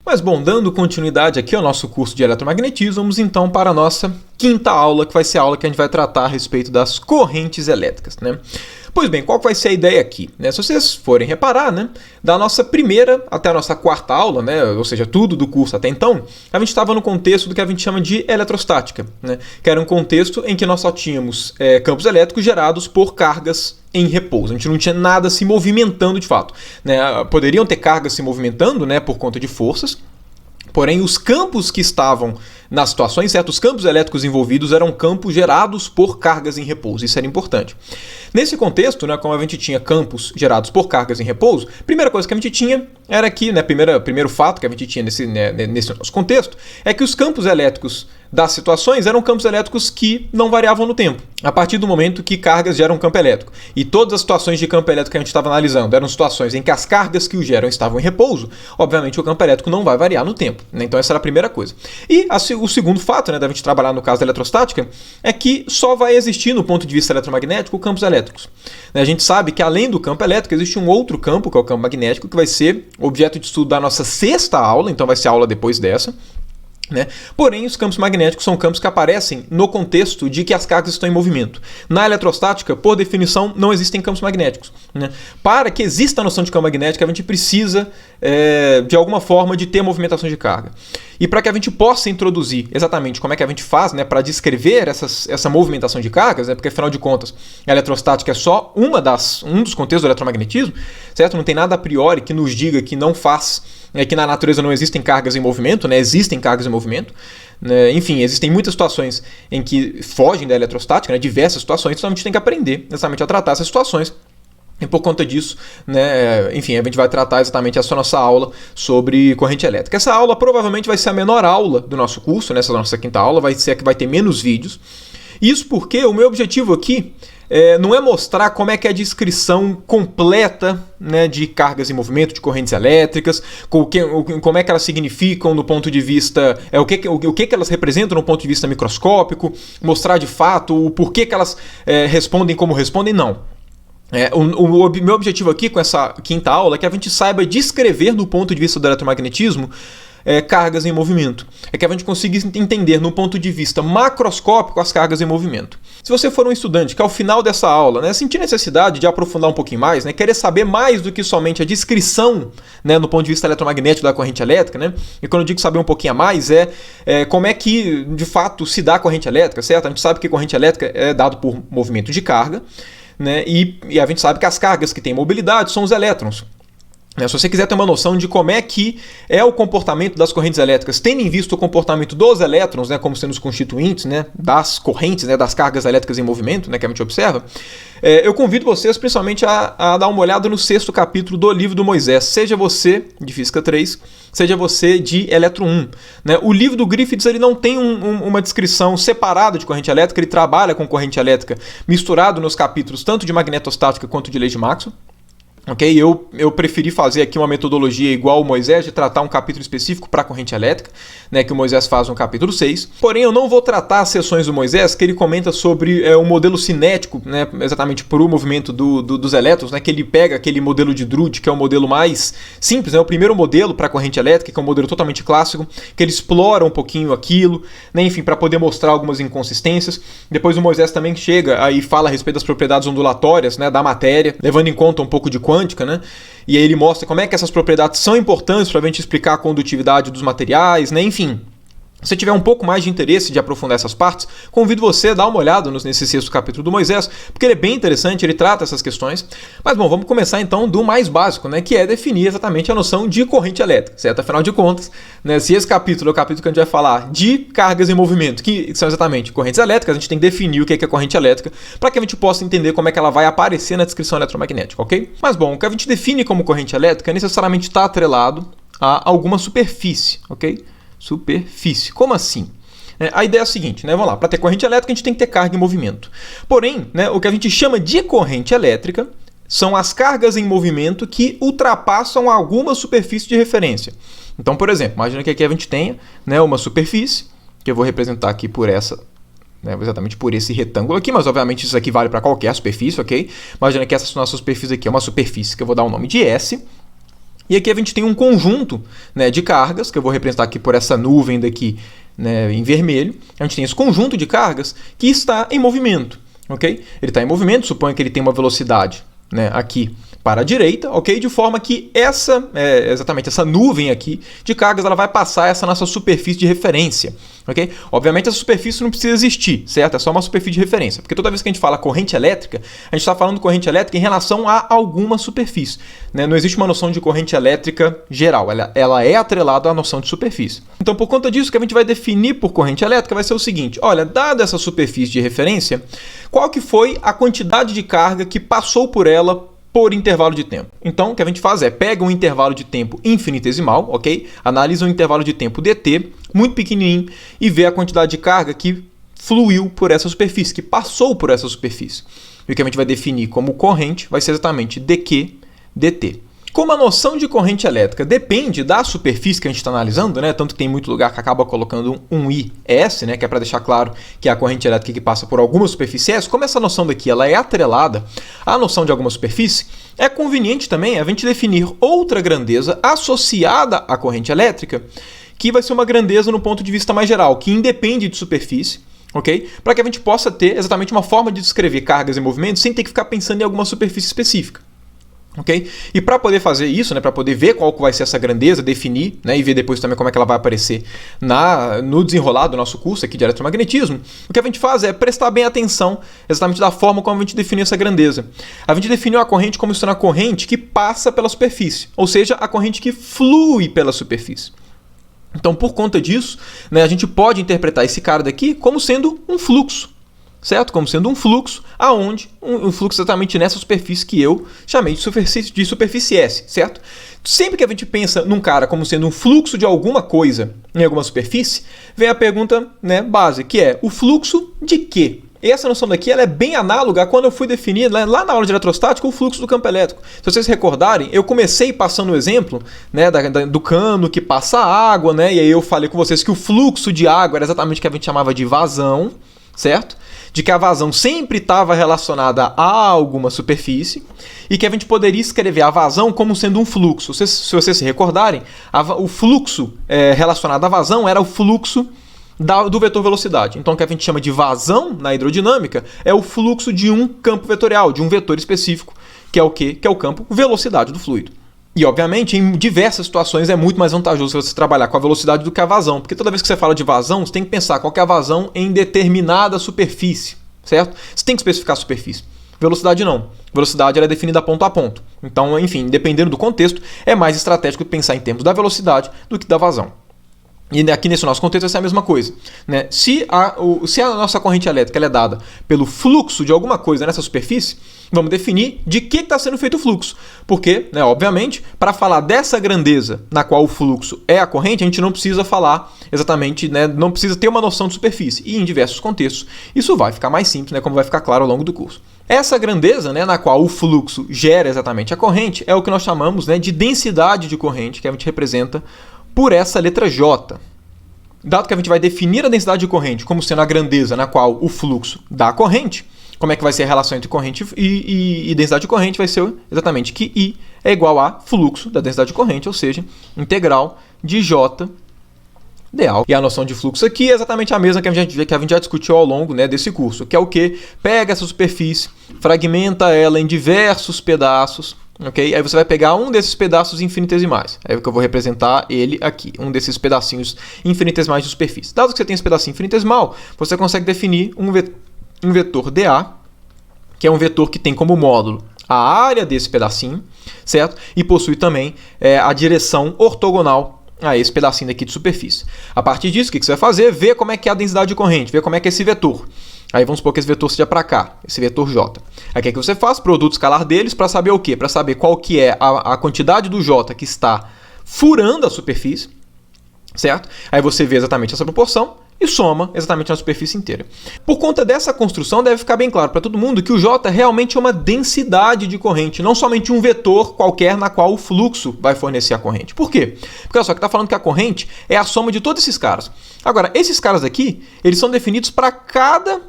Mas bom, dando continuidade aqui ao nosso curso de eletromagnetismo, vamos então para a nossa quinta aula, que vai ser a aula que a gente vai tratar a respeito das correntes elétricas, né? Pois bem, qual vai ser a ideia aqui? Se vocês forem reparar, né, da nossa primeira até a nossa quarta aula, né, ou seja, tudo do curso até então, a gente estava no contexto do que a gente chama de eletrostática, né, que era um contexto em que nós só tínhamos campos elétricos gerados por cargas em repouso. A gente não tinha nada se movimentando de fato, né? Poderiam ter cargas se movimentando, né, por conta de forças, porém os campos que estavam nas situações, certo? Os campos elétricos envolvidos eram campos gerados por cargas em repouso. Isso era importante. Nesse contexto, né, como a gente tinha campos gerados por cargas em repouso, a primeira coisa que a gente tinha era que, né, primeiro fato que a gente tinha nesse nosso contexto, é que os campos elétricos das situações eram campos elétricos que não variavam no tempo, a partir do momento que cargas geram um campo elétrico. E todas as situações de campo elétrico que a gente estava analisando eram situações em que as cargas que o geram estavam em repouso, obviamente o campo elétrico não vai variar no tempo, né? Então essa era a primeira coisa. E o segundo fato, né, da gente trabalhar no caso da eletrostática, é que só vai existir no ponto de vista eletromagnético campos elétricos. A gente sabe que além do campo elétrico existe um outro campo, que é o campo magnético, que vai ser objeto de estudo da nossa sexta aula, então vai ser a aula depois dessa. Né? Porém, os campos magnéticos são campos que aparecem no contexto de que as cargas estão em movimento. Na eletrostática, por definição, não existem campos magnéticos, né? Para que exista a noção de campo magnético, a gente precisa, de alguma forma, de ter movimentação de carga. E para que a gente possa introduzir exatamente como é que a gente faz, né, para descrever essa movimentação de cargas, né, porque afinal de contas a eletrostática é só um dos contextos do eletromagnetismo, certo? Não tem nada a priori que nos diga que não faz, que na natureza não existem cargas em movimento, né? Existem cargas em movimento, né? Enfim, existem muitas situações em que fogem da eletrostática, né? Diversas situações, então a gente tem que aprender exatamente a tratar essas situações. E por conta disso, né, enfim, a gente vai tratar exatamente essa nossa aula sobre corrente elétrica. Essa aula provavelmente vai ser a menor aula do nosso curso, né? Essa nossa quinta aula vai ser a que vai ter menos vídeos. Isso porque o meu objetivo aqui não é mostrar como é que é a descrição completa, né, de cargas em movimento, de correntes elétricas, como é que elas significam do ponto de vista, o que elas representam no ponto de vista microscópico, mostrar de fato o porquê que elas respondem como respondem, não. O meu objetivo aqui com essa quinta aula é que a gente saiba descrever do ponto de vista do eletromagnetismo cargas em movimento. É que a gente consiga entender no ponto de vista macroscópico as cargas em movimento. Se você for um estudante que ao final dessa aula, né, sentir necessidade de aprofundar um pouquinho mais, né, querer saber mais do que somente a descrição, né, no ponto de vista eletromagnético da corrente elétrica, né, e quando eu digo saber um pouquinho a mais como é que de fato se dá a corrente elétrica, certo? A gente sabe que corrente elétrica é dado por movimento de carga, né, e a gente sabe que as cargas que têm mobilidade são os elétrons. Se você quiser ter uma noção de como é que é o comportamento das correntes elétricas, tendo em vista o comportamento dos elétrons, né, como sendo os constituintes, né, das correntes, né, das cargas elétricas em movimento, né, que a gente observa, eu convido vocês principalmente a dar uma olhada no 6º capítulo do livro do Moisés, seja você de Física 3, seja você de Eletro 1. Né? O livro do Griffiths ele não tem uma descrição separada de corrente elétrica, ele trabalha com corrente elétrica misturado nos capítulos tanto de magnetostática quanto de lei de Maxwell. Okay? Eu preferi fazer aqui uma metodologia igual ao Moisés, de tratar um capítulo específico para a corrente elétrica, né, que o Moisés faz no capítulo 6. Porém, eu não vou tratar as seções do Moisés que ele comenta sobre o modelo cinético, né, exatamente para o movimento dos elétrons, né, que ele pega aquele modelo de Drude, que é o modelo mais simples, né, o primeiro modelo para a corrente elétrica, que é um modelo totalmente clássico, que ele explora um pouquinho aquilo, né, enfim, para poder mostrar algumas inconsistências. Depois o Moisés também chega aí fala a respeito das propriedades ondulatórias, né, da matéria, levando em conta um pouco de quântica, né? E aí ele mostra como é que essas propriedades são importantes para a gente explicar a condutividade dos materiais, né? Enfim, se você tiver um pouco mais de interesse de aprofundar essas partes, convido você a dar uma olhada nesse 6º capítulo do Moisés, porque ele é bem interessante, ele trata essas questões. Mas bom, vamos começar então do mais básico, né, que é definir exatamente a noção de corrente elétrica, certo? Afinal de contas, né, se esse capítulo é o capítulo que a gente vai falar de cargas em movimento, que são exatamente correntes elétricas, a gente tem que definir o que é corrente elétrica para que a gente possa entender como é que ela vai aparecer na descrição eletromagnética, ok? Mas bom, o que a gente define como corrente elétrica necessariamente está atrelado a alguma superfície, ok? Superfície. Como assim? A ideia é a seguinte, né? Vamos lá, para ter corrente elétrica a gente tem que ter carga em movimento. Porém, né, o que a gente chama de corrente elétrica são as cargas em movimento que ultrapassam alguma superfície de referência. Então, por exemplo, imagina que aqui a gente tenha, né, uma superfície, que eu vou representar aqui por essa, né, exatamente por esse retângulo aqui, mas obviamente isso aqui vale para qualquer superfície, ok? Imagina que essa nossa superfície aqui é uma superfície que eu vou dar o nome de S. E aqui a gente tem um conjunto, né, de cargas, que eu vou representar aqui por essa nuvem daqui, né, em vermelho. A gente tem esse conjunto de cargas que está em movimento. Okay? Ele está em movimento, suponha que ele tem uma velocidade, né, aqui para a direita, ok? De forma que exatamente essa nuvem aqui de cargas ela vai passar essa nossa superfície de referência. Okay? Obviamente essa superfície não precisa existir, certo? É só uma superfície de referência. Porque toda vez que a gente fala corrente elétrica, a gente está falando corrente elétrica em relação a alguma superfície. Né? Não existe uma noção de corrente elétrica geral, ela é atrelada à noção de superfície. Então, por conta disso, o que a gente vai definir por corrente elétrica vai ser o seguinte: olha, dada essa superfície de referência, qual que foi a quantidade de carga que passou por ela por intervalo de tempo. Então, o que a gente faz é pega um intervalo de tempo infinitesimal, ok? Analisa um intervalo de tempo dt, muito pequenininho, e vê a quantidade de carga que fluiu por essa superfície, que passou por essa superfície. E o que a gente vai definir como corrente vai ser exatamente dq dt. Como a noção de corrente elétrica depende da superfície que a gente está analisando, né? Tanto que tem muito lugar que acaba colocando um IS, né? Que é para deixar claro que é a corrente elétrica que passa por alguma superfície S. Como essa noção daqui ela é atrelada à noção de alguma superfície, é conveniente também a gente definir outra grandeza associada à corrente elétrica, que vai ser uma grandeza no ponto de vista mais geral, que independe de superfície, ok? Para que a gente possa ter exatamente uma forma de descrever cargas e movimentos sem ter que ficar pensando em alguma superfície específica. Okay? E para poder fazer isso, né, para poder ver qual vai ser essa grandeza, definir, né, e ver depois também como é que ela vai aparecer no desenrolar do nosso curso aqui de eletromagnetismo, o que a gente faz é prestar bem atenção exatamente da forma como a gente definiu essa grandeza. A gente definiu a corrente como sendo a corrente que passa pela superfície, ou seja, a corrente que flui pela superfície. Então, por conta disso, né, a gente pode interpretar esse cara daqui como sendo um fluxo. Certo? Como sendo um fluxo, aonde um fluxo exatamente nessa superfície que eu chamei de superfície S, certo? Sempre que a gente pensa num cara como sendo um fluxo de alguma coisa em alguma superfície, vem a pergunta, né, base, que é o fluxo de quê? E essa noção daqui ela é bem análoga a quando eu fui definir lá na aula de eletrostática o fluxo do campo elétrico. Se vocês recordarem, eu comecei passando o exemplo, né, do cano que passa água, né, e aí eu falei com vocês que o fluxo de água era exatamente o que a gente chamava de vazão, certo? De que a vazão sempre estava relacionada a alguma superfície e que a gente poderia escrever a vazão como sendo um fluxo. Se vocês se recordarem, o fluxo relacionado à vazão era o fluxo do vetor velocidade. Então, o que a gente chama de vazão na hidrodinâmica é o fluxo de um campo vetorial, de um vetor específico, que é o quê? Que é o campo velocidade do fluido. E, obviamente, em diversas situações é muito mais vantajoso você trabalhar com a velocidade do que a vazão, porque toda vez que você fala de vazão, você tem que pensar qual que é a vazão em determinada superfície, certo? Você tem que especificar a superfície. Velocidade não. Velocidade ela é definida ponto a ponto. Então, enfim, dependendo do contexto, é mais estratégico pensar em termos da velocidade do que da vazão. E aqui nesse nosso contexto vai ser a mesma coisa. Né? Se a nossa corrente elétrica ela é dada pelo fluxo de alguma coisa nessa superfície, vamos definir de que está sendo feito o fluxo. Porque, né, obviamente, para falar dessa grandeza na qual o fluxo é a corrente, a gente não precisa falar exatamente, né, não precisa ter uma noção de superfície. E em diversos contextos isso vai ficar mais simples, né, como vai ficar claro ao longo do curso. Essa grandeza, né, na qual o fluxo gera exatamente a corrente é o que nós chamamos, né, de densidade de corrente, que a gente representa por essa letra J. Dado que a gente vai definir a densidade de corrente como sendo a grandeza na qual o fluxo dá a corrente, como é que vai ser a relação entre corrente e densidade de corrente? Vai ser exatamente que I é igual a fluxo da densidade de corrente, ou seja, integral de J dA. E a noção de fluxo aqui é exatamente a mesma que a gente já discutiu ao longo, né, desse curso, que é o que? Pega essa superfície, fragmenta ela em diversos pedaços, ok? Aí você vai pegar um desses pedaços infinitesimais. É o que eu vou representar ele aqui, um desses pedacinhos infinitesimais de superfície. Dado que você tem esse pedacinho infinitesimal, você consegue definir um vetor dA, que é um vetor que tem como módulo a área desse pedacinho, certo? E possui também a direção ortogonal a esse pedacinho daqui de superfície. A partir disso, o que você vai fazer? Ver como é que é a densidade de corrente, ver como é que é esse vetor. Aí vamos supor que esse vetor seja para cá, esse vetor J. Aí o que você faz? Produto escalar deles para saber o quê? Para saber qual que é a quantidade do J que está furando a superfície, certo? Aí você vê exatamente essa proporção e soma exatamente na superfície inteira. Por conta dessa construção, deve ficar bem claro para todo mundo que o J realmente é uma densidade de corrente, não somente um vetor qualquer na qual o fluxo vai fornecer a corrente. Por quê? Porque olha só, que está falando que a corrente é a soma de todos esses caras. Agora, esses caras aqui, eles são definidos para cada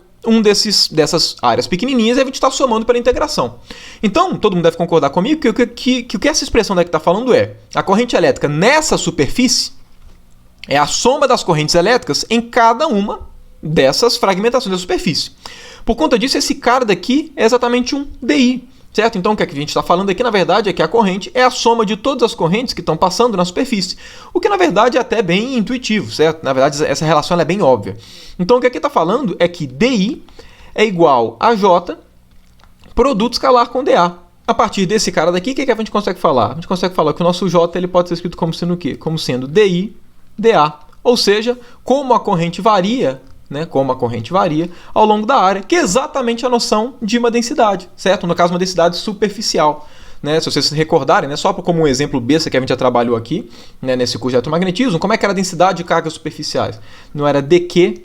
dessas áreas pequenininhas e a gente está somando pela integração. Então, todo mundo deve concordar comigo que o que essa expressão daqui está falando é a corrente elétrica nessa superfície é a soma das correntes elétricas em cada uma dessas fragmentações da superfície. Por conta disso, esse cara daqui é exatamente um DI. Certo? Então, o que a gente está falando aqui, na verdade, é que a corrente é a soma de todas as correntes que estão passando na superfície. O que, na verdade, é até bem intuitivo, certo? Na verdade, essa relação é bem óbvia. Então, o que aqui está falando é que DI é igual a J produto escalar com dA. A partir desse cara daqui, o que a gente consegue falar? A gente consegue falar que o nosso J ele pode ser escrito como sendo o quê? Como sendo DI, dA. Ou seja, como a corrente varia, como a corrente varia ao longo da área, que é exatamente a noção de uma densidade, certo? No caso, uma densidade superficial. Se vocês se recordarem, só como um exemplo besta que a gente já trabalhou aqui, nesse curso de eletromagnetismo, como é que era a densidade de cargas superficiais? Não era dQ,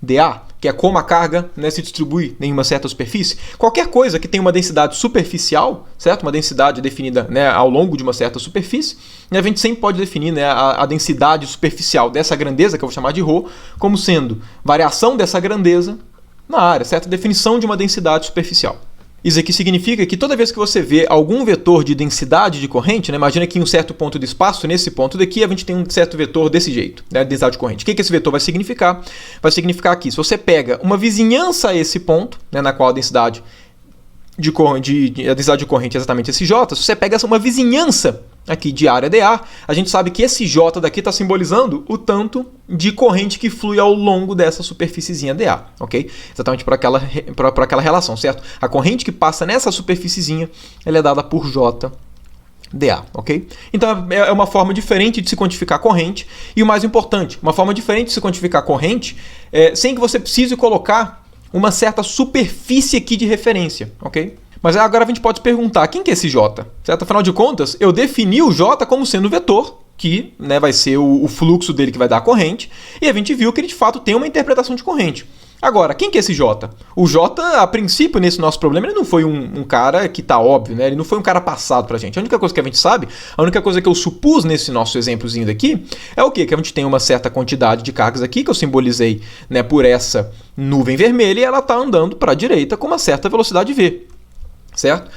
dA, que é como a carga se distribui em uma certa superfície. Qualquer coisa que tenha uma densidade superficial, certo? Uma densidade definida ao longo de uma certa superfície, a gente sempre pode definir a densidade superficial dessa grandeza, que eu vou chamar de ρ, como sendo variação dessa grandeza na área, certo? Definição de uma densidade superficial. Isso aqui significa que toda vez que você vê algum vetor de densidade de corrente, imagina que em um certo ponto do espaço, nesse ponto daqui, a gente tem um certo vetor desse jeito, densidade de corrente. O que esse vetor vai significar? Vai significar que se você pega uma vizinhança a esse ponto, na qual a densidade de corrente é exatamente esse J, se você pega uma vizinhança aqui de área dA, a gente sabe que esse J daqui está simbolizando o tanto de corrente que flui ao longo dessa superfíciezinha dA, ok? Exatamente por aquela relação, certo? A corrente que passa nessa superfíciezinha, ela é dada por J dA, ok? Então é uma forma diferente de se quantificar corrente e o mais importante, uma forma diferente de se quantificar corrente sem que você precise colocar uma certa superfície aqui de referência, ok? Mas agora a gente pode se perguntar, quem que é esse J? Certo? Afinal de contas, eu defini o J como sendo o vetor, que vai ser o fluxo dele que vai dar a corrente, e a gente viu que ele de fato tem uma interpretação de corrente. Agora, quem que é esse J? O J, a princípio, nesse nosso problema, ele não foi um cara que está óbvio, ele não foi um cara passado para a gente. A única coisa que a gente sabe, a única coisa que eu supus nesse nosso exemplozinho daqui, é o quê? Que a gente tem uma certa quantidade de cargas aqui, que eu simbolizei por essa nuvem vermelha, e ela está andando para a direita com uma certa velocidade v. Certo?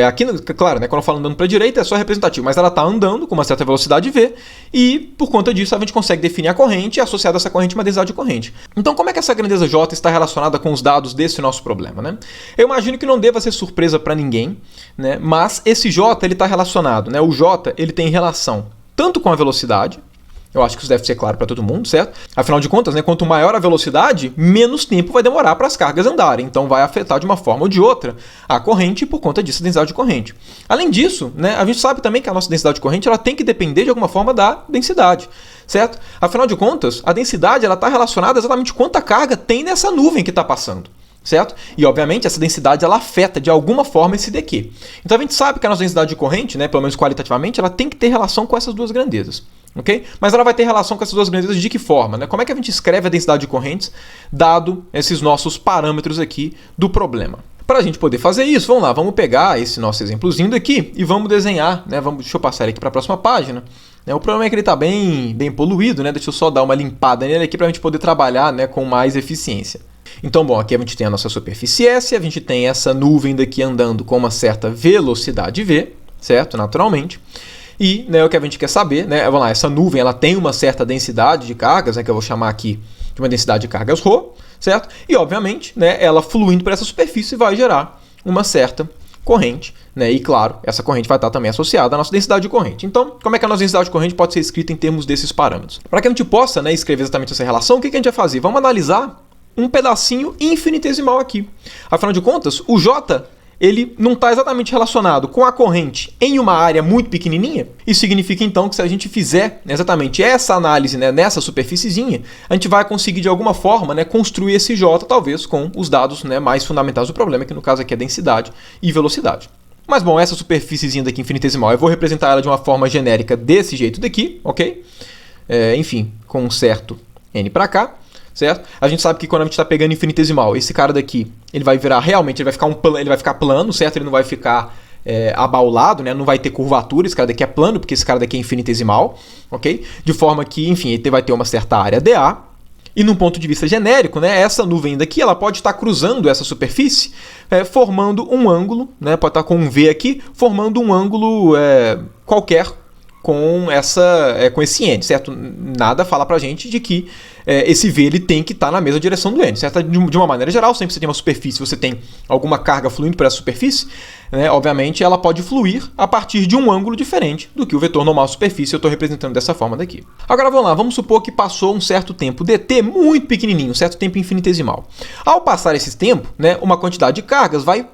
Aqui, claro, quando eu falo andando para a direita é só representativo, mas ela está andando com uma certa velocidade v e, por conta disso, a gente consegue definir a corrente e associar essa corrente uma densidade de corrente. Então, como é que essa grandeza J está relacionada com os dados desse nosso problema? Eu imagino que não deva ser surpresa para ninguém, mas esse J está relacionado. O J ele tem relação tanto com a velocidade, eu acho que isso deve ser claro para todo mundo, certo? Afinal de contas, quanto maior a velocidade, menos tempo vai demorar para as cargas andarem. Então vai afetar de uma forma ou de outra a corrente e, por conta disso, a densidade de corrente. Além disso, a gente sabe também que a nossa densidade de corrente ela tem que depender de alguma forma da densidade, certo? Afinal de contas, a densidade está relacionada exatamente quanta carga tem nessa nuvem que está passando. Certo? E, obviamente, essa densidade ela afeta de alguma forma esse dQ. Então, a gente sabe que a nossa densidade de corrente, pelo menos qualitativamente, ela tem que ter relação com essas duas grandezas. Okay? Mas ela vai ter relação com essas duas grandezas de que forma? Como é que a gente escreve a densidade de correntes, dado esses nossos parâmetros aqui do problema? Para a gente poder fazer isso, vamos lá, vamos pegar esse nosso exemplozinho daqui e vamos desenhar, deixa eu passar ele aqui para a próxima página. O problema é que ele está bem poluído, deixa eu só dar uma limpada nele aqui para a gente poder trabalhar com mais eficiência. Então, bom, aqui a gente tem a nossa superfície S, a gente tem essa nuvem daqui andando com uma certa velocidade v, certo? Naturalmente. E o que a gente quer saber, vamos lá, essa nuvem ela tem uma certa densidade de cargas, que eu vou chamar aqui de uma densidade de cargas ρ, certo? E, obviamente, ela fluindo por essa superfície vai gerar uma certa corrente, e, claro, essa corrente vai estar também associada à nossa densidade de corrente. Então, como é que a nossa densidade de corrente pode ser escrita em termos desses parâmetros? Para que a gente possa escrever exatamente essa relação, o que a gente vai fazer? Vamos analisar um pedacinho infinitesimal aqui. Afinal de contas, o J ele não está exatamente relacionado com a corrente em uma área muito pequenininha. Isso significa, então, que se a gente fizer exatamente essa análise nessa superfíciezinha, a gente vai conseguir, de alguma forma, construir esse J, talvez, com os dados mais fundamentais do problema, que no caso aqui é densidade e velocidade. Mas, bom, essa superfíciezinha daqui infinitesimal, eu vou representar ela de uma forma genérica desse jeito daqui, ok? Enfim, com um certo n para cá. Certo? A gente sabe que quando a gente está pegando infinitesimal, esse cara daqui, ele vai virar realmente, ele vai ficar plano, certo? Ele não vai ficar abaulado, não vai ter curvatura, esse cara daqui é plano, porque esse cara daqui é infinitesimal, ok? De forma que, enfim, ele vai ter uma certa área dA, E num ponto de vista genérico, né, essa nuvem daqui ela pode estar cruzando essa superfície, formando um ângulo, né, pode estar com um V aqui, formando um ângulo qualquer com esse N, certo? Nada fala pra gente de que esse V ele tem que estar na mesma direção do N, certo? De uma maneira geral, sempre que você tem uma superfície, você tem alguma carga fluindo por essa superfície, né, obviamente ela pode fluir a partir de um ângulo diferente do que o vetor normal superfície. Eu estou representando dessa forma daqui. Agora vamos lá, vamos supor que passou um certo tempo dt muito pequenininho, um certo tempo infinitesimal. Ao passar esse tempo, né, uma quantidade de cargas vai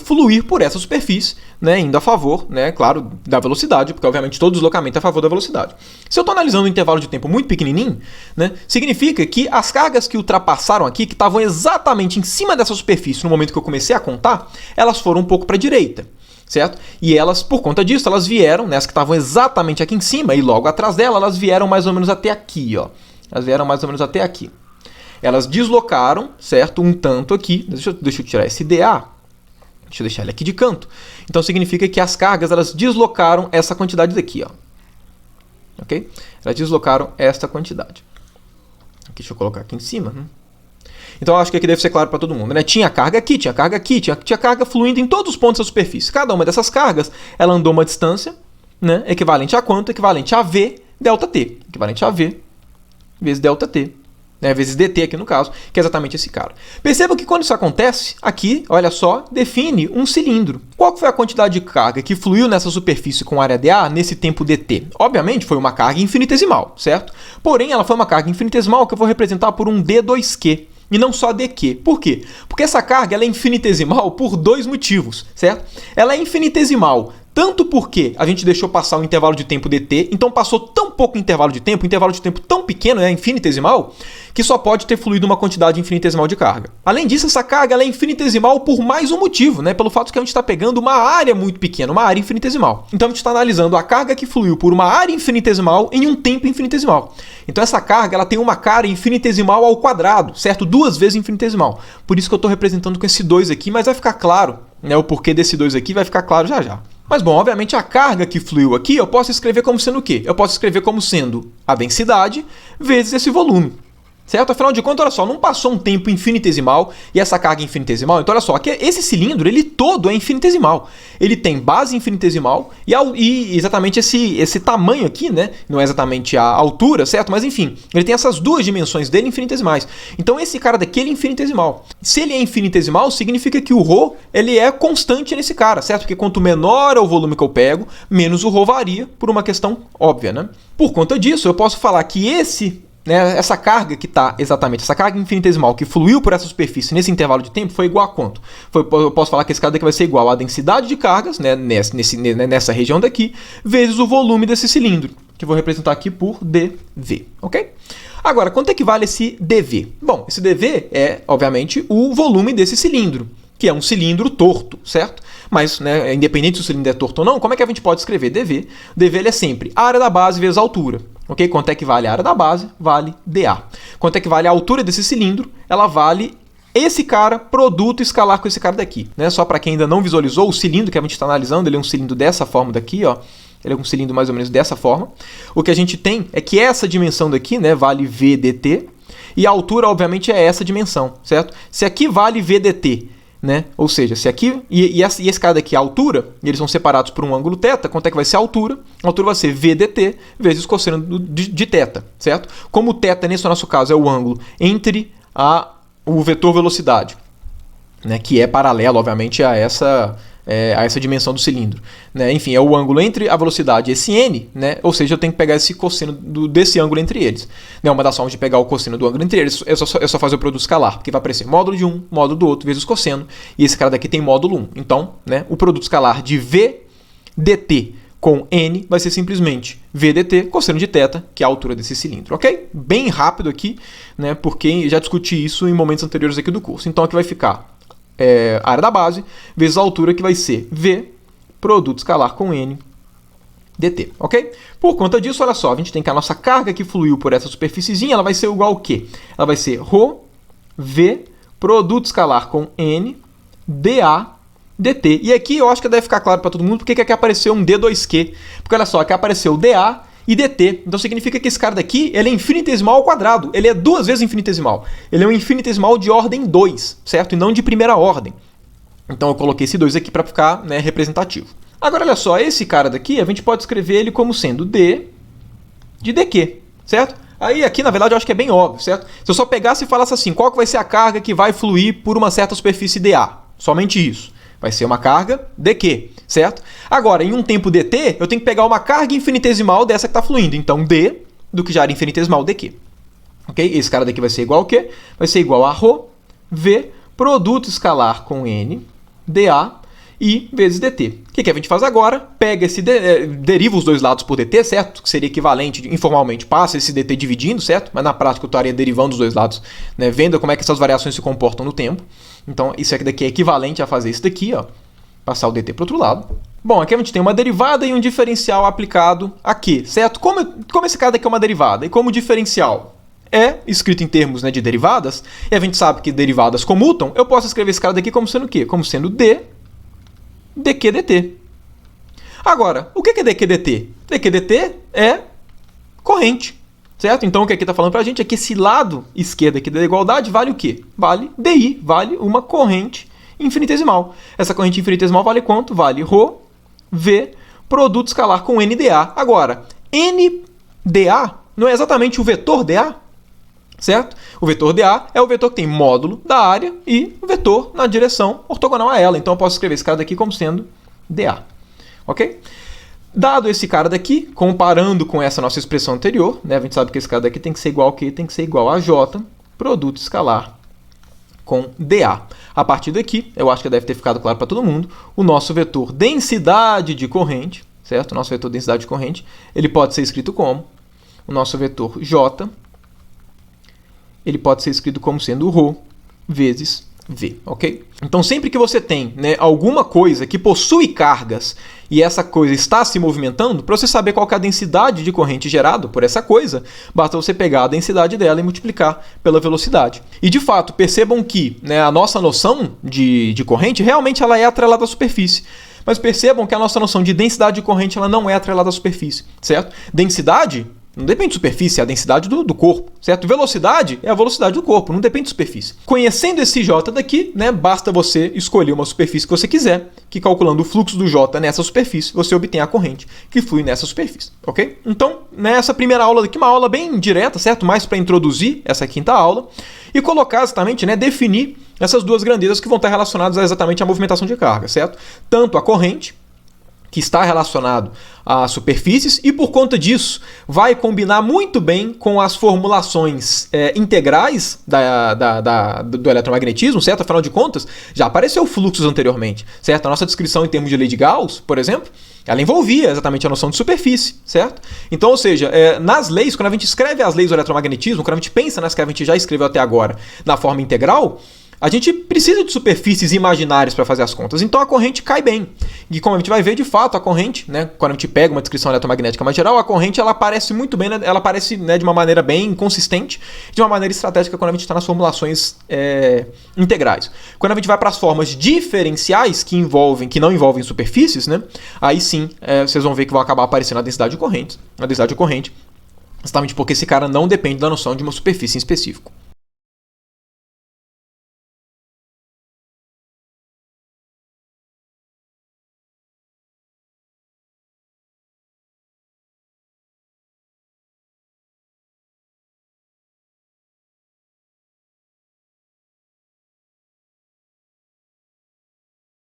fluir por essa superfície, né, indo a favor, né, claro, da velocidade, porque obviamente todo deslocamento é a favor da velocidade. Se eu estou analisando um intervalo de tempo muito pequenininho, né, significa que as cargas que ultrapassaram aqui, que estavam exatamente em cima dessa superfície no momento que eu comecei a contar, elas foram um pouco para a direita, certo? E elas, por conta disso, elas vieram, né, as que estavam exatamente aqui em cima e logo atrás dela, elas vieram mais ou menos até aqui, ó. Elas vieram mais ou menos até aqui. Elas deslocaram, certo? Um tanto aqui. Deixa eu tirar esse dA. Deixa eu deixar ele aqui de canto. Então significa que as cargas elas deslocaram essa quantidade daqui, ó. Ok? Elas deslocaram esta quantidade. Aqui, deixa eu colocar aqui em cima. Então eu acho que aqui deve ser claro para todo mundo, né? Tinha carga aqui, tinha carga aqui, tinha carga fluindo em todos os pontos da superfície. Cada uma dessas cargas, ela andou uma distância, né, equivalente a quanto? Equivalente a V delta T. Equivalente a V vezes delta T. Né, vezes dt aqui no caso, que é exatamente esse cara. Perceba que quando isso acontece, aqui, olha só, define um cilindro. Qual foi a quantidade de carga que fluiu nessa superfície com área dA nesse tempo dt? Obviamente foi uma carga infinitesimal, certo? Porém, ela foi uma carga infinitesimal que eu vou representar por um d2q. E não só dq. Por quê? Porque essa carga ela é infinitesimal por dois motivos, certo? Ela é infinitesimal tanto porque a gente deixou passar o intervalo de tempo dt, então passou tão pouco intervalo de tempo tão pequeno, infinitesimal, que só pode ter fluído uma quantidade infinitesimal de carga. Além disso, essa carga ela é infinitesimal por mais um motivo, né? Pelo fato que a gente está pegando uma área muito pequena, uma área infinitesimal. Então a gente está analisando a carga que fluiu por uma área infinitesimal em um tempo infinitesimal. Então essa carga ela tem uma cara infinitesimal ao quadrado, certo? 2 vezes infinitesimal. Por isso que eu estou representando com esse 2 aqui, mas vai ficar claro, né? O porquê desse 2 aqui vai ficar claro já já. Mas bom, obviamente a carga que fluiu aqui eu posso escrever como sendo o quê? Eu posso escrever como sendo a densidade vezes esse volume. Certo? Afinal de contas, olha só, não passou um tempo infinitesimal e essa carga é infinitesimal. Então, olha só, aqui, esse cilindro, ele todo é infinitesimal. Ele tem base infinitesimal e exatamente esse tamanho aqui, né? Não é exatamente a altura, certo? Mas, enfim, ele tem essas duas dimensões dele infinitesimais. Então, esse cara daqui, ele é infinitesimal. Se ele é infinitesimal, significa que o ρ, ele é constante nesse cara, certo? Porque quanto menor é o volume que eu pego, menos o ρ varia, por uma questão óbvia, né? Por conta disso, eu posso falar que essa carga que está exatamente, essa carga infinitesimal que fluiu por essa superfície nesse intervalo de tempo foi igual a quanto? Eu posso falar que esse cara daqui vai ser igual à densidade de cargas, né, nessa região daqui, vezes o volume desse cilindro, que eu vou representar aqui por dV, ok? Agora, quanto é que vale esse dV? Bom, esse dV é, obviamente, o volume desse cilindro, que é um cilindro torto, certo? Mas, né, independente se o cilindro é torto ou não, como é que a gente pode escrever dV? dV ele é sempre a área da base vezes a altura. Ok? Quanto é que vale a área da base? Vale dA. Quanto é que vale a altura desse cilindro? Ela vale esse cara, produto escalar com esse cara daqui. Né? Só para quem ainda não visualizou, o cilindro que a gente está analisando, ele é um cilindro dessa forma daqui, ó. Ele é um cilindro mais ou menos dessa forma. O que a gente tem é que essa dimensão daqui, né, vale V dt, e a altura, obviamente, é essa dimensão, certo? Se aqui vale V dt, né? Ou seja, se aqui e esse cara daqui, a altura, eles são separados por um ângulo θ, quanto é que vai ser a altura? A altura vai ser V dt vezes cosseno de θ, certo? Como o θ, nesse nosso caso, é o ângulo entre o vetor velocidade, né? Que é paralelo, obviamente, a essa dimensão do cilindro. Né? Enfim, é o ângulo entre a velocidade e esse n, né? Ou seja, eu tenho que pegar esse cosseno desse ângulo entre eles. Né? Uma das formas de pegar o cosseno do ângulo entre eles é só fazer o produto escalar, porque vai aparecer módulo de um, módulo do outro, vezes cosseno, e esse cara daqui tem módulo 1. Então, né, o produto escalar de V dt com n vai ser simplesmente V dt cosseno de θ, que é a altura desse cilindro, ok? Bem rápido aqui, né, porque já discuti isso em momentos anteriores aqui do curso. Então, aqui vai ficar a área da base vezes a altura, que vai ser V produto escalar com n dt, ok? Por conta disso, olha só, a gente tem que a nossa carga que fluiu por essa superfíciezinha, ela vai ser igual ao quê? Ela vai ser ρ V produto escalar com n dA dt. E aqui eu acho que deve ficar claro para todo mundo porque aqui apareceu um d2q. Porque olha só, aqui apareceu dA e dt. Então significa que esse cara daqui ele é infinitesimal ao quadrado. Ele é 2 vezes infinitesimal. Ele é um infinitesimal de ordem 2, certo? E não de primeira ordem. Então eu coloquei esse 2 aqui para ficar, né, representativo. Agora olha só, esse cara daqui a gente pode escrever ele como sendo d de dq, certo? Aí aqui na verdade eu acho que é bem óbvio, certo? Se eu só pegasse e falasse assim, qual que vai ser a carga que vai fluir por uma certa superfície dA? Somente isso. Vai ser uma carga dq, certo? Agora, em um tempo dt, eu tenho que pegar uma carga infinitesimal dessa que está fluindo. Então, d do que já era infinitesimal dq. Ok? Esse cara daqui vai ser igual ao quê? Vai ser igual a ρ, v, produto escalar com n, dA, I vezes dt. O que a gente faz agora? Pega esse deriva os dois lados por dt, certo? Que seria equivalente, informalmente, passa esse dt dividindo, certo? Mas na prática eu estaria derivando os dois lados, né? Vendo como é que essas variações se comportam no tempo. Então isso aqui daqui é equivalente a fazer isso daqui, ó. Passar o dt para o outro lado. Bom, aqui a gente tem uma derivada e um diferencial aplicado aqui, certo? Como esse cara daqui é uma derivada e como diferencial é escrito em termos, né, de derivadas, e a gente sabe que derivadas comutam, eu posso escrever esse cara daqui como sendo o quê? Como sendo d dq dt. Agora, o que é dq dt? Dq dt é corrente, certo? Então o que aqui está falando para a gente é que esse lado esquerdo aqui da igualdade vale o quê? Vale di, vale uma corrente infinitesimal. Essa corrente infinitesimal vale quanto? Vale ρ, v, produto escalar com nda. Agora, nda não é exatamente o vetor dA? Certo? O vetor dA é o vetor que tem módulo da área e o vetor na direção ortogonal a ela. Então eu posso escrever esse cara daqui como sendo dA. Ok? Dado esse cara daqui, comparando com essa nossa expressão anterior, né, a gente sabe que esse cara daqui tem que ser igual a quê? Tem que ser igual a J, produto escalar com dA. A partir daqui, eu acho que deve ter ficado claro para todo mundo, o nosso vetor densidade de corrente, certo? O nosso vetor densidade de corrente, ele pode ser escrito como o nosso vetor J, ele pode ser escrito como sendo ρ vezes v, ok? Então, sempre que você tem, né, alguma coisa que possui cargas e essa coisa está se movimentando, para você saber qual que é a densidade de corrente gerada por essa coisa, basta você pegar a densidade dela e multiplicar pela velocidade. E, de fato, percebam que, né, a nossa noção de corrente realmente ela é atrelada à superfície. Mas percebam que a nossa noção de densidade de corrente ela não é atrelada à superfície, certo? Densidade não depende de superfície, é a densidade do corpo, certo? Velocidade é a velocidade do corpo, não depende de superfície. Conhecendo esse J daqui, né, basta você escolher uma superfície que você quiser, que calculando o fluxo do J nessa superfície, você obtém a corrente que flui nessa superfície, ok? Então, nessa primeira aula daqui, uma aula bem direta, certo? Mais para introduzir essa quinta aula e colocar exatamente, né, definir essas duas grandezas que vão estar relacionadas exatamente à movimentação de carga, certo? Tanto a corrente, que está relacionado a superfícies e, por conta disso, vai combinar muito bem com as formulações integrais do eletromagnetismo, certo? Afinal de contas, já apareceu fluxos anteriormente, certo? A nossa descrição em termos de lei de Gauss, por exemplo, ela envolvia exatamente a noção de superfície, certo? Então, ou seja, nas leis, quando a gente escreve as leis do eletromagnetismo, quando a gente pensa nas que a gente já escreveu até agora na forma integral, a gente precisa de superfícies imaginárias para fazer as contas, então a corrente cai bem. E como a gente vai ver, de fato, a corrente, né, quando a gente pega uma descrição eletromagnética mais geral, a corrente ela aparece muito bem, né, ela aparece, né, de uma maneira bem consistente, de uma maneira estratégica quando a gente está nas formulações integrais. Quando a gente vai para as formas diferenciais que não envolvem superfícies, né, aí sim vocês vão ver que vai acabar aparecendo a densidade de corrente, exatamente porque esse cara não depende da noção de uma superfície em específico.